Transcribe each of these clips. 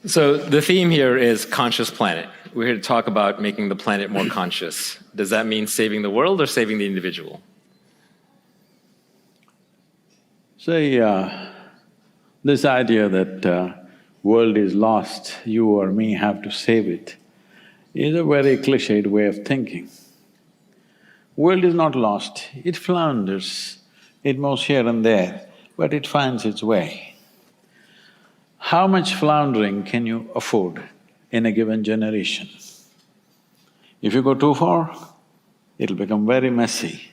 So the theme here is conscious planet. We're here to talk about making the planet more conscious. Does that mean saving the world or saving the individual? Say, this idea that world is lost, you or me have to save it, is a very cliched way of thinking. World is not lost, it flounders, it moves here and there, but it finds its way. How much floundering can you afford in a given generation? If you go too far, it'll become very messy.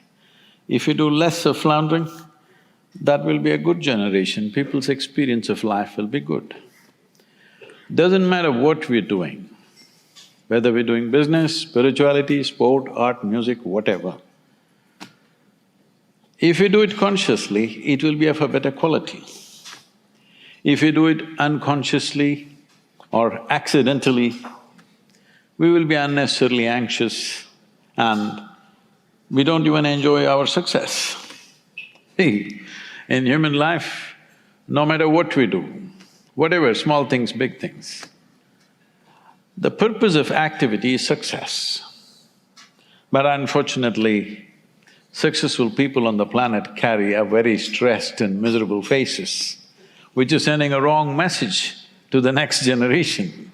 If you do less of floundering, that will be a good generation, people's experience of life will be good. Doesn't matter what we're doing, whether we're doing business, spirituality, sport, art, music, whatever. If you do it consciously, it will be of a better quality. If you do it unconsciously or accidentally, we will be unnecessarily anxious and we don't even enjoy our success. See, in human life, no matter what we do, whatever, small things, big things, the purpose of activity is success. But unfortunately, successful people on the planet carry a very stressed and miserable faces, which is sending a wrong message to the next generation.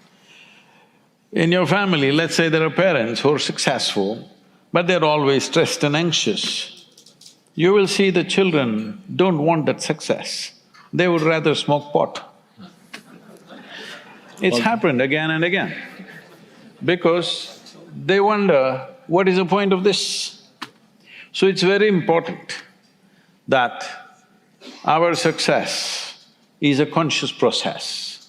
In your family, let's say there are parents who are successful, but they're always stressed and anxious. You will see the children don't want that success, they would rather smoke pot. It's happened again and again, because they wonder, what is the point of this? So it's very important that our success is a conscious process.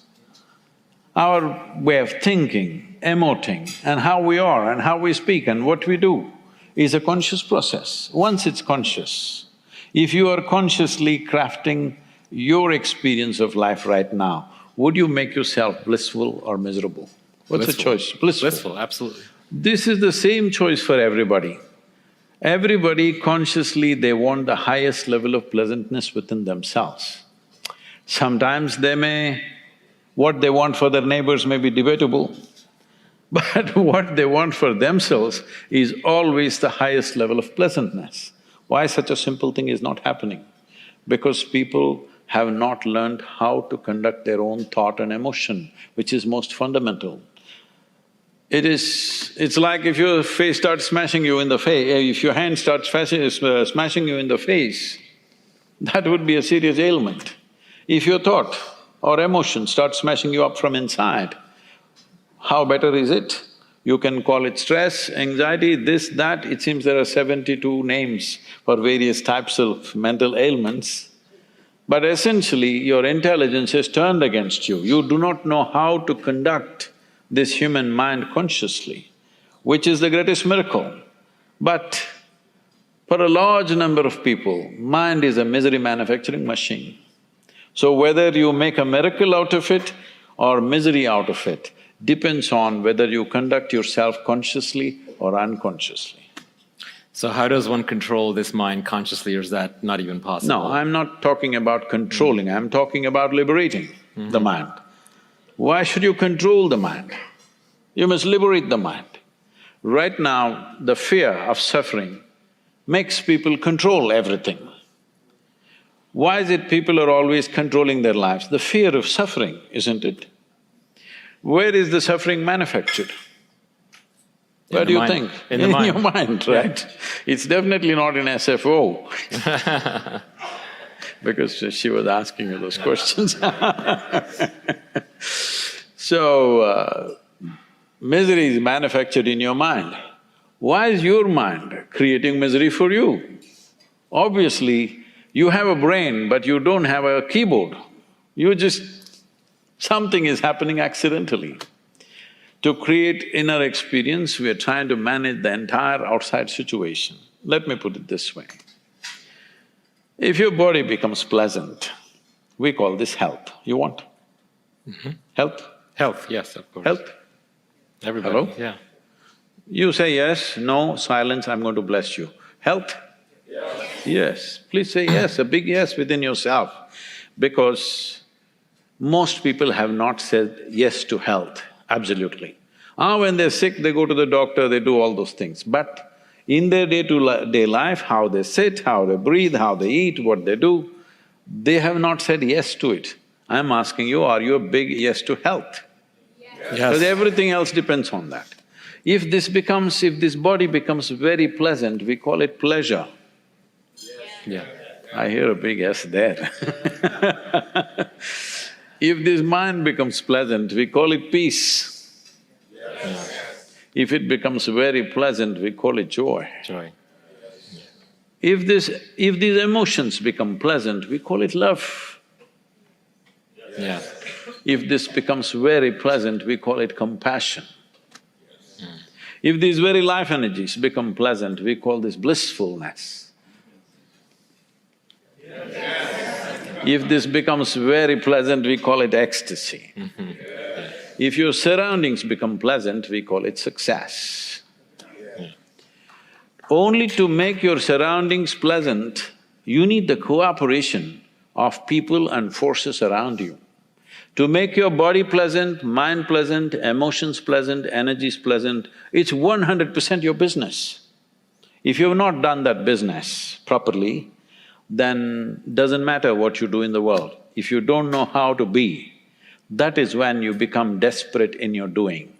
Our way of thinking, emoting, and how we are and how we speak and what we do is a conscious process. Once it's conscious, if you are consciously crafting your experience of life right now, would you make yourself blissful or miserable? What's the choice? Blissful. Blissful, absolutely. This is the same choice for everybody. Everybody consciously they want the highest level of pleasantness within themselves. Sometimes what they want for their neighbors may be debatable, but what they want for themselves is always the highest level of pleasantness. Why such a simple thing is not happening? Because people have not learned how to conduct their own thought and emotion, which is most fundamental. It's like if your face starts smashing you in the face, if your hand starts smashing you in the face, that would be a serious ailment. If your thought or emotion starts smashing you up from inside, how better is it? You can call it stress, anxiety, this, that, it seems there are 72 names for various types of mental ailments. But essentially, your intelligence is turned against you. You do not know how to conduct this human mind consciously, which is the greatest miracle. But for a large number of people, mind is a misery manufacturing machine. So whether you make a miracle out of it or misery out of it depends on whether you conduct yourself consciously or unconsciously. So how does one control this mind consciously, or is that not even possible? No, I'm not talking about controlling, I'm talking about liberating the mind. Why should you control the mind? You must liberate the mind. Right now, the fear of suffering makes people control everything. Why is it people are always controlling their lives? The fear of suffering, isn't it? Where is the suffering manufactured? Where do you think? In the mind. your mind, right? Yeah. It's definitely not in SFO because she was asking you those questions So, misery is manufactured in your mind. Why is your mind creating misery for you? Obviously, you have a brain, but you don't have a keyboard. You just… something is happening accidentally. To create inner experience, we are trying to manage the entire outside situation. Let me put it this way. If your body becomes pleasant, we call this health. You want? Health? Health, yes, of course. Health? Everybody, Hello? yeah. You say yes, no, silence, I'm going to bless you. Health? Yes. Yes. Please say yes, a big yes within yourself. Because Most people have not said yes to health, absolutely. When they're sick, they go to the doctor, they do all those things. But in their day-to-day life, how they sit, how they breathe, how they eat, what they do, they have not said yes to it. I'm asking you, are you a big yes to health? Because everything else depends on that. If this body becomes very pleasant, we call it pleasure. Yeah. I hear a big yes there. If this mind becomes pleasant, we call it peace. If it becomes very pleasant, we call it joy. Joy. If these emotions become pleasant, we call it love. Yeah. If this becomes very pleasant, we call it compassion. If these very life energies become pleasant, we call this blissfulness. If this becomes very pleasant, we call it ecstasy. If your surroundings become pleasant, we call it success. Only to make your surroundings pleasant, you need the cooperation of people and forces around you. To make your body pleasant, mind pleasant, emotions pleasant, energies pleasant, it's 100% your business. If you have not done that business properly, then doesn't matter what you do in the world. If you don't know how to be, that is when you become desperate in your doing.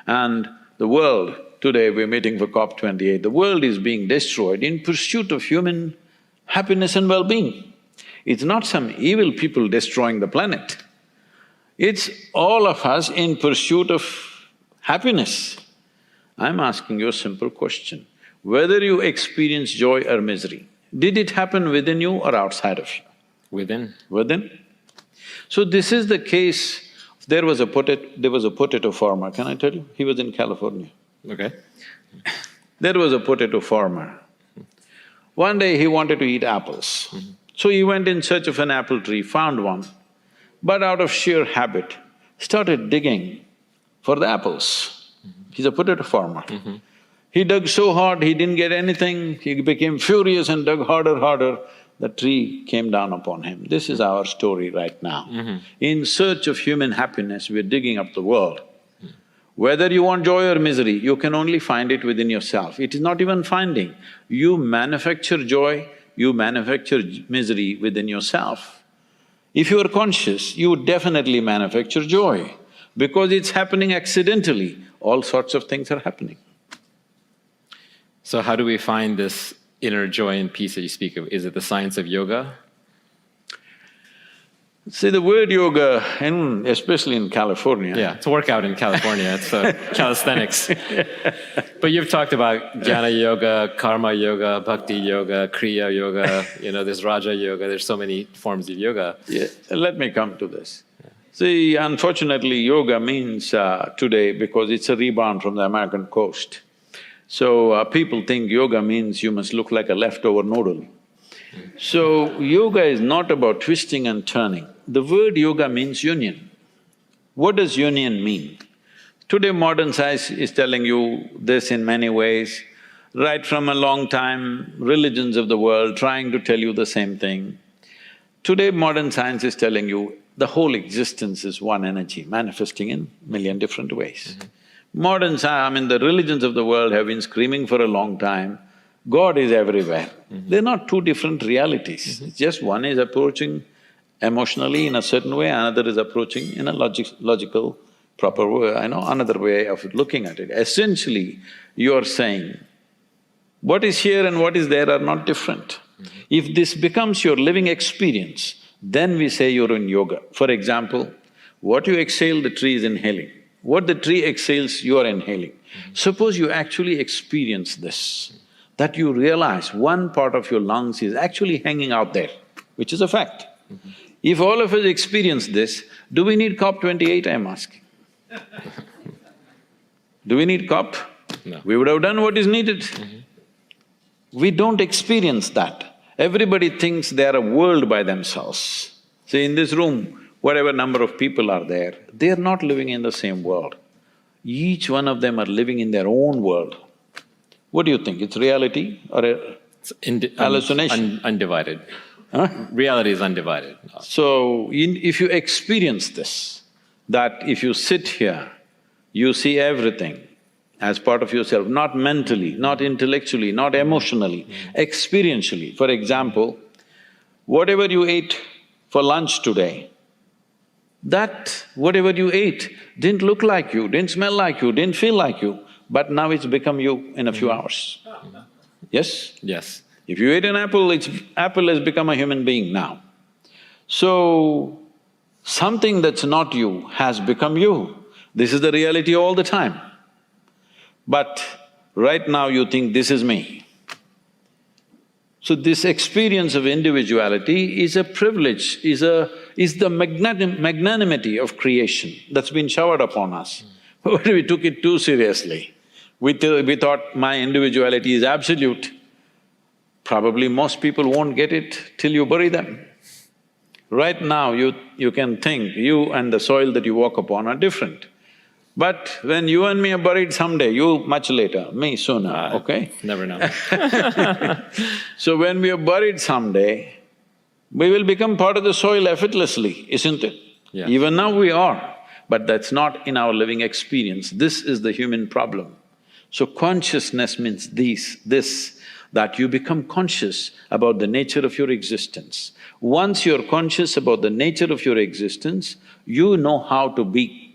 And the world, today we're meeting for COP28, the world is being destroyed in pursuit of human happiness and well-being. It's not some evil people destroying the planet. It's all of us in pursuit of happiness. I'm asking you a simple question. Whether you experience joy or misery, did it happen within you or outside of you? Within. Within? So this is the case, there was a potato farmer, can I tell you? He was in California. Okay. There was a potato farmer. One day he wanted to eat apples. So he went in search of an apple tree, found one, but out of sheer habit, started digging for the apples. He's a potato farmer. He dug so hard, he didn't get anything, he became furious and dug harder. The tree came down upon him. This is our story right now. In search of human happiness, we're digging up the world. Whether you want joy or misery, you can only find it within yourself. It is not even finding. You manufacture joy, you manufacture misery within yourself. If you are conscious, you would definitely manufacture joy. Because it's happening accidentally, all sorts of things are happening. So how do we find this inner joy and peace that you speak of? Is it the science of yoga? See, the word yoga, especially in California… Yeah, it's a workout in California, it's calisthenics. But you've talked about jnana yoga, karma yoga, bhakti yoga, kriya yoga, there's raja yoga, there's so many forms of yoga. Yeah, let me come to this. See, unfortunately, yoga means today, because it's a rebound from the American coast. So, people think yoga means you must look like a leftover noodle. So, yoga is not about twisting and turning. The word yoga means union. What does union mean? Today modern science is telling you this in many ways. Right from a long time, religions of the world trying to tell you the same thing. Today modern science is telling you the whole existence is one energy manifesting in million different ways. Modern science, the religions of the world have been screaming for a long time, God is everywhere. They're not two different realities. It's just one is approaching emotionally in a certain way, another is approaching in a logical, proper way, another way of looking at it. Essentially, you're saying, what is here and what is there are not different. If this becomes your living experience, then we say you're in yoga. For example, what you exhale, the tree is inhaling. What the tree exhales, you are inhaling. Suppose you actually experience this, that you realize one part of your lungs is actually hanging out there, which is a fact. If all of us experience this, do we need COP28, I'm asking? Do we need COP? No. We would have done what is needed. We don't experience that. Everybody thinks they're a world by themselves. See, in this room, whatever number of people are there, they're not living in the same world. Each one of them are living in their own world. What do you think? It's reality or a hallucination? Undivided. Reality is undivided. So, if you experience this, that if you sit here, you see everything as part of yourself, not mentally, not intellectually, not emotionally, experientially. For example, whatever you ate for lunch today, that whatever you ate didn't look like you, didn't smell like you, didn't feel like you, but now it's become you in a few hours. Yes? Yes. If you ate an apple, apple has become a human being now. So, something that's not you has become you. This is the reality all the time. But right now you think, this is me. So this experience of individuality is a privilege, is the magnanimity of creation that's been showered upon us. But we took it too seriously. We thought my individuality is absolute. Probably most people won't get it till you bury them. Right now you can think you and the soil that you walk upon are different. But when you and me are buried someday, you much later, me sooner, okay? Never know. So when we are buried someday, we will become part of the soil effortlessly, isn't it? Yeah. Even now we are, but that's not in our living experience. This is the human problem. So consciousness means this, that you become conscious about the nature of your existence. Once you're conscious about the nature of your existence, you know how to be.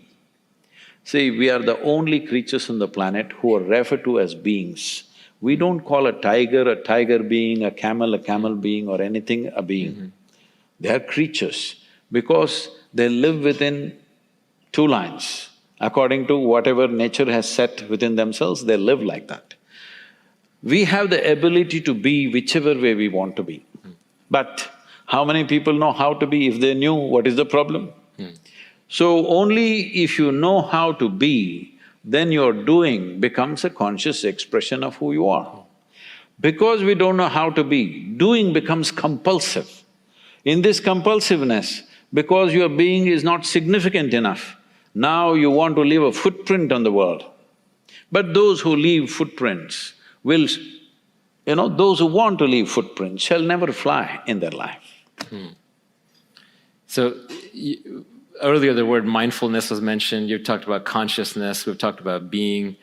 See, we are the only creatures on the planet who are referred to as beings. We don't call a tiger being, a camel being or anything a being. They are creatures because they live within two lines. According to whatever nature has set within themselves, they live like that. We have the ability to be whichever way we want to be. But how many people know how to be? If they knew, what is the problem? So only if you know how to be, then your doing becomes a conscious expression of who you are. Because we don't know how to be, doing becomes compulsive. In this compulsiveness, because your being is not significant enough, now you want to leave a footprint on the world. But those who leave footprints will… those who want to leave footprints shall never fly in their life. So, earlier the word mindfulness was mentioned, you talked about consciousness, we've talked about being.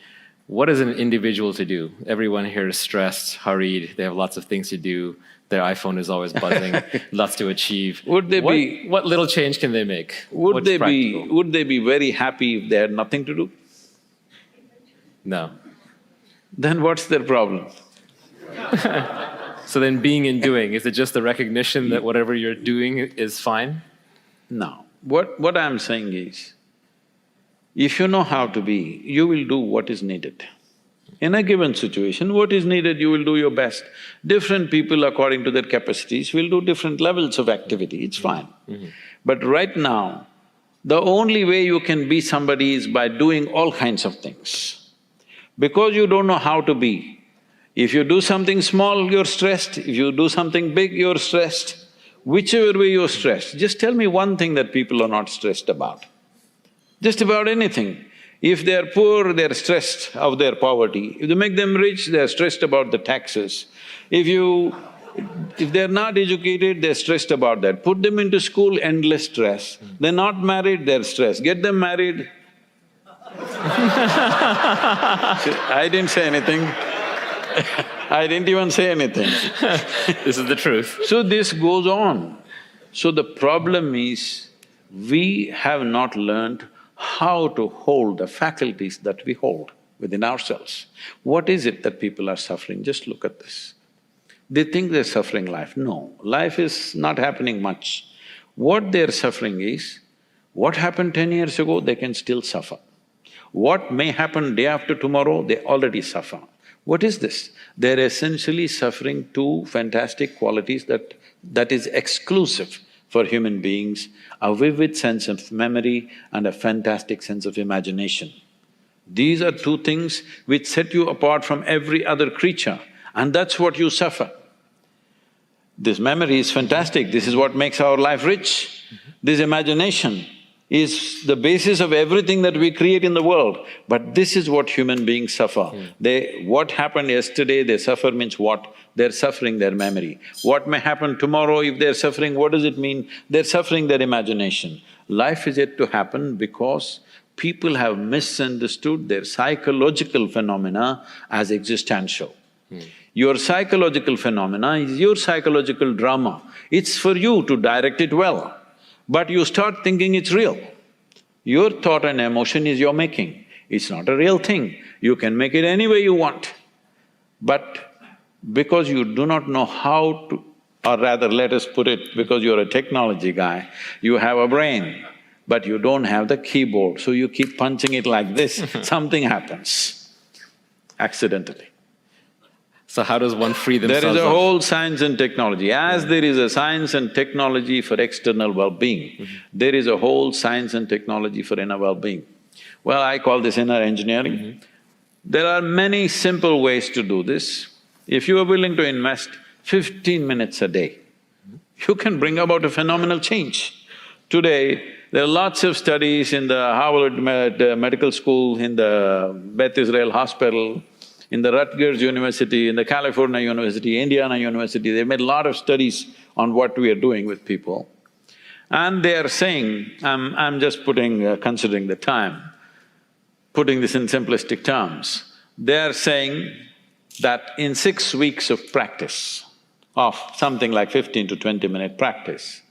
What is an individual to do? Everyone here is stressed, hurried, they have lots of things to do, their iPhone is always buzzing, lots to achieve. What little change can they make? Would they be very happy if they had nothing to do? No. Then what's their problem? So then being and doing, is it just the recognition that whatever you're doing is fine? No. What I'm saying is, if you know how to be, you will do what is needed. In a given situation, what is needed, you will do your best. Different people, according to their capacities, will do different levels of activity, it's fine. But right now, the only way you can be somebody is by doing all kinds of things. Because you don't know how to be, if you do something small, you're stressed, if you do something big, you're stressed. Whichever way you're stressed, just tell me one thing that people are not stressed about. Just about anything. If they're poor, they're stressed of their poverty. If you make them rich, they're stressed about the taxes. If they're not educated, they're stressed about that. Put them into school, endless stress. They're not married, they're stressed. Get them married. I didn't say anything. I didn't even say anything. This is the truth. So this goes on. So the problem is, we have not learned how to hold the faculties that we hold within ourselves. What is it that people are suffering? Just look at this. They think they're suffering life. No, life is not happening much. What they're suffering is, what happened 10 years ago, they can still suffer. What may happen day after tomorrow, they already suffer. What is this? They're essentially suffering two fantastic qualities that is exclusive for human beings, a vivid sense of memory and a fantastic sense of imagination. These are two things which set you apart from every other creature, and that's what you suffer. This memory is fantastic, this is what makes our life rich. This imagination is the basis of everything that we create in the world. But this is what human beings suffer. What happened yesterday, they suffer means what? They're suffering their memory. What may happen tomorrow, if they're suffering, what does it mean? They're suffering their imagination. Life is yet to happen because people have misunderstood their psychological phenomena as existential. Your psychological phenomena is your psychological drama. It's for you to direct it well. But you start thinking it's real. Your thought and emotion is your making. It's not a real thing. You can make it any way you want. But because you do not know how to… or rather, let us put it, because you're a technology guy, you have a brain, but you don't have the keyboard, so you keep punching it like this, something happens accidentally. So how does one free themselves There is a of… whole science and technology. As there is a science and technology for external well-being, there is a whole science and technology for inner well-being. Well, I call this inner engineering. There are many simple ways to do this. If you are willing to invest 15 minutes a day, you can bring about a phenomenal change. Today, there are lots of studies in the Harvard Medical School, in the Beth Israel Hospital, in the Rutgers University, in the California University, Indiana University, they made a lot of studies on what we are doing with people. And they are saying, I'm just considering the time, putting this in simplistic terms, they are saying that in 6 weeks of practice, of something like 15 to 20-minute practice,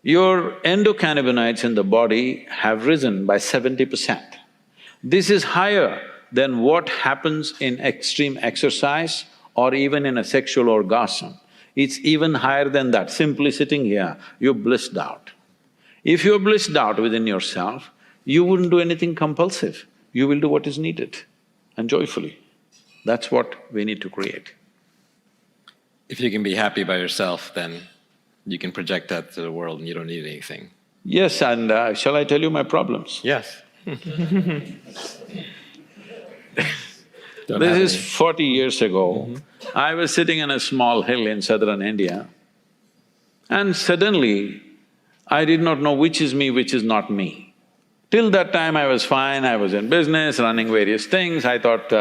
your endocannabinoids in the body have risen by 70%. This is higher than what happens in extreme exercise or even in a sexual orgasm. It's even higher than that. Simply sitting here, you're blissed out. If you're blissed out within yourself, you wouldn't do anything compulsive. You will do what is needed and joyfully. That's what we need to create. If you can be happy by yourself, then you can project that to the world and you don't need anything. Yes, and shall I tell you my problems? Yes. This is 40 years ago. I was sitting on a small hill in southern India, and suddenly I did not know which is me, which is not me. Till that time I was fine, I was in business, running various things. I thought,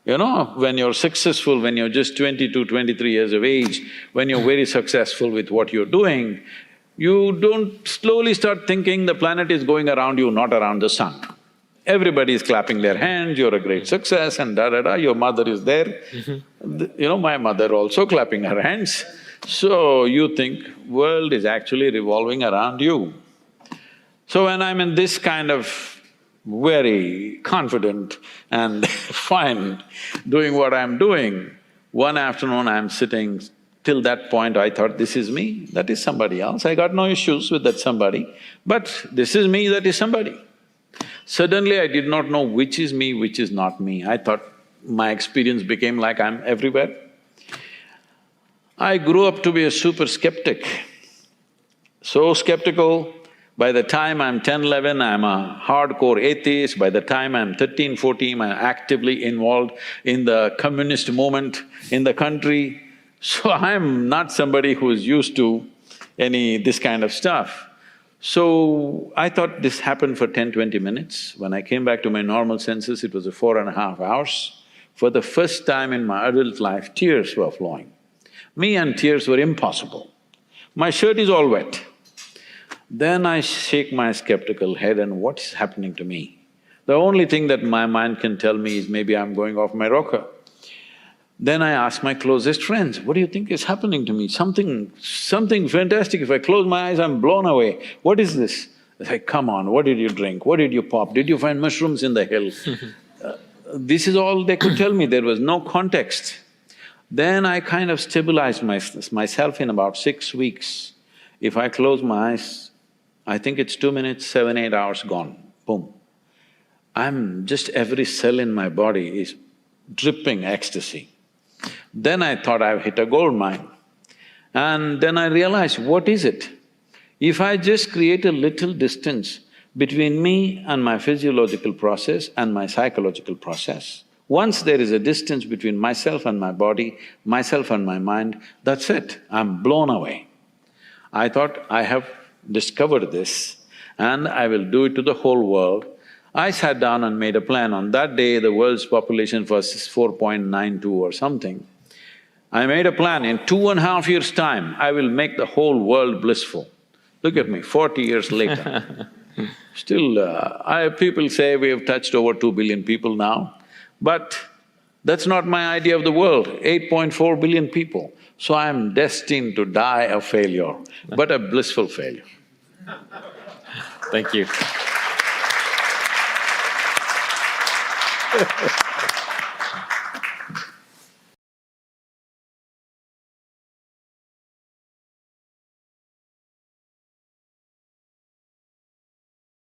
when you're successful, when you're just 22, 23 years of age, when you're very successful with what you're doing, you don't slowly start thinking the planet is going around you, not around the sun. Everybody is clapping their hands, you're a great success and da-da-da, your mother is there. My mother also clapping her hands. So you think world is actually revolving around you. So when I'm in this kind of very confident and fine doing what I'm doing, one afternoon I'm sitting, till that point I thought, this is me, that is somebody else. I got no issues with that somebody, but this is me, that is somebody. Suddenly I did not know which is me, which is not me. I thought my experience became like I'm everywhere. I grew up to be a super skeptic. So skeptical, by the time I'm 10, 11, I'm a hardcore atheist. By the time I'm 13, 14, I'm actively involved in the communist movement in the country. So I'm not somebody who's used to this kind of stuff. So I thought this happened for 10, 20 minutes. When I came back to my normal senses, it was 4.5 hours. For the first time in my adult life, tears were flowing. Me and tears were impossible. My shirt is all wet. Then I shake my skeptical head and what's happening to me? The only thing that my mind can tell me is maybe I'm going off my rocker. Then I ask my closest friends, what do you think is happening to me? Something fantastic. If I close my eyes, I'm blown away. What is this? They say, come on, what did you drink? What did you pop? Did you find mushrooms in the hill? This is all they could tell me, there was no context. Then I kind of stabilized myself in about 6 weeks. If I close my eyes, I think it's 2 minutes, 7, 8 hours gone, boom. Every cell in my body is dripping ecstasy. Then I thought I've hit a gold mine. And then I realized, what is it? If I just create a little distance between me and my physiological process and my psychological process, once there is a distance between myself and my body, myself and my mind, that's it, I'm blown away. I thought, I have discovered this and I will do it to the whole world. I sat down and made a plan. On that day, the world's population was 4.92 or something. I made a plan, in 2.5 years' time, I will make the whole world blissful. Look at me, 40 years later. Still, people say we have touched over 2 billion people now, but that's not my idea of the world, 8.4 billion people. So I'm destined to die a failure, but a blissful failure. Thank you.